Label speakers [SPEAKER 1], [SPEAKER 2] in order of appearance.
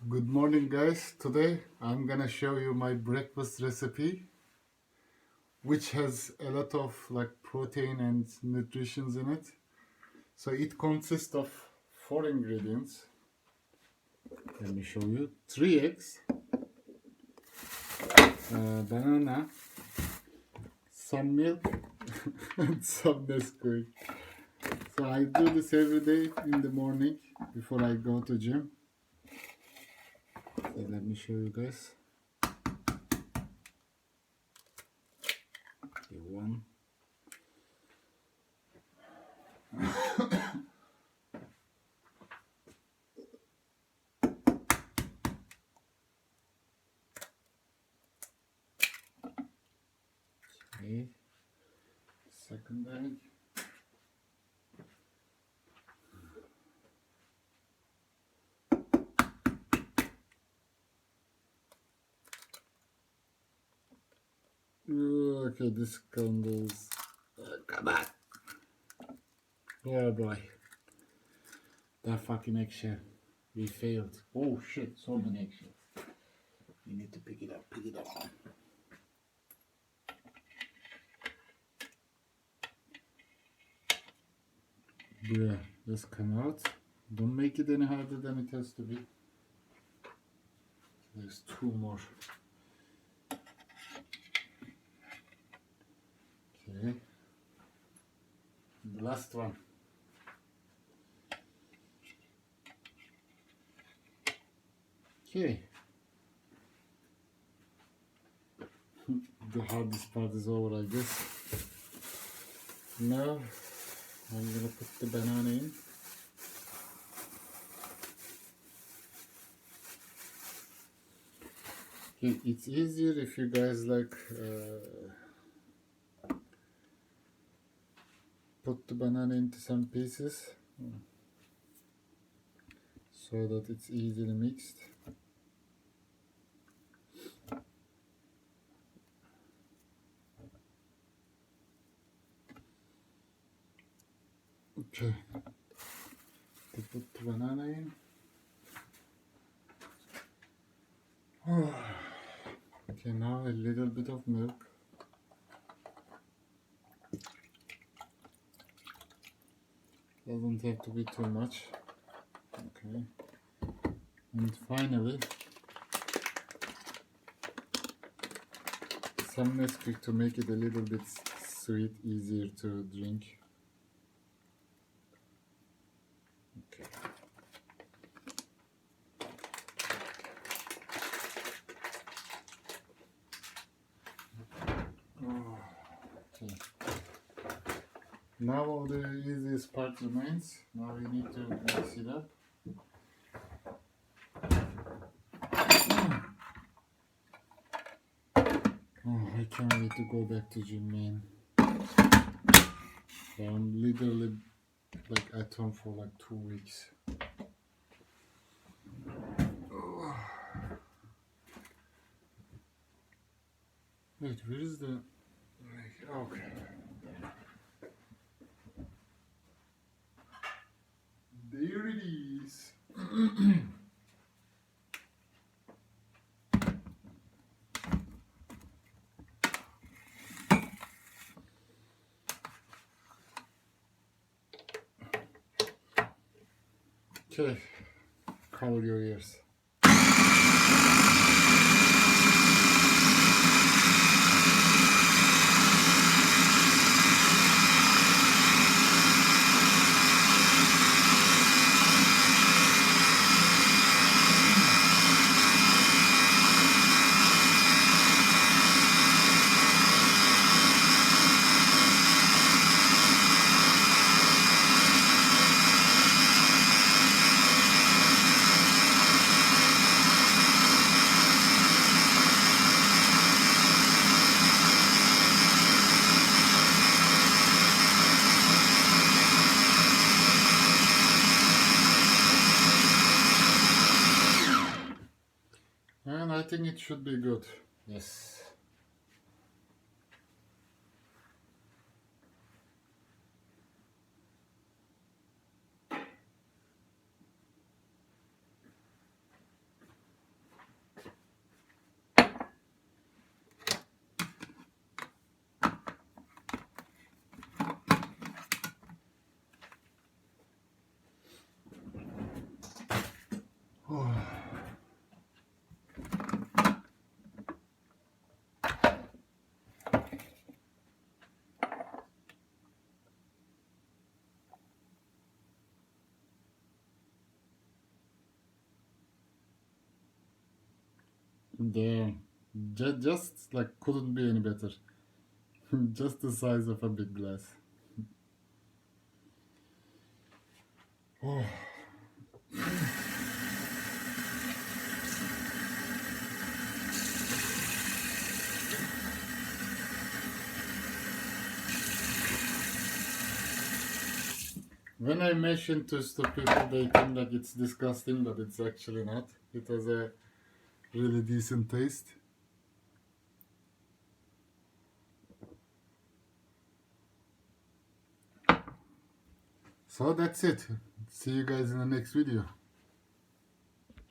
[SPEAKER 1] Good morning, guys. Today I'm gonna show you my breakfast recipe, which has a lot of protein and nutritions in it. So it consists of four ingredients. Let me show you: three eggs, banana, some milk, and some Nesquik. So I do this every day in the morning before I go to gym. So let me show you guys. Okay, one. Okay, second egg. Okay, this candles. Come on. Oh boy. That fucking eggshell. We failed. Oh shit, so many eggshells. We need to pick it up, pick it up. Bruh, just come out. Don't make it any harder than it has to be. There's two more. Okay. The last one. Okay. The hardest part is over, I guess. Now I'm gonna put the banana in. Okay, it's easier if you guys put the banana into some pieces so that it's easily mixed. Okay, to put the banana in. Okay, now a little bit of milk. Doesn't have to be too much. Okay, and finally some Nesquik to make it a little bit sweet, easier to drink. Okay. Okay. Now the easiest part remains. Now we need to mix it up. Oh, I can't wait to go back to gym, man. So I'm literally at home for 2 weeks. Wait, where is the... Okay. There it is. Okay, cover your ears. And I think it should be good. Yes. Oh. Damn. Just like couldn't be any better. Just the size of a big glass. Oh. When I mention this to people, they think that it's disgusting, but it's actually not. It has a really decent taste. So that's it. See you guys in the next video.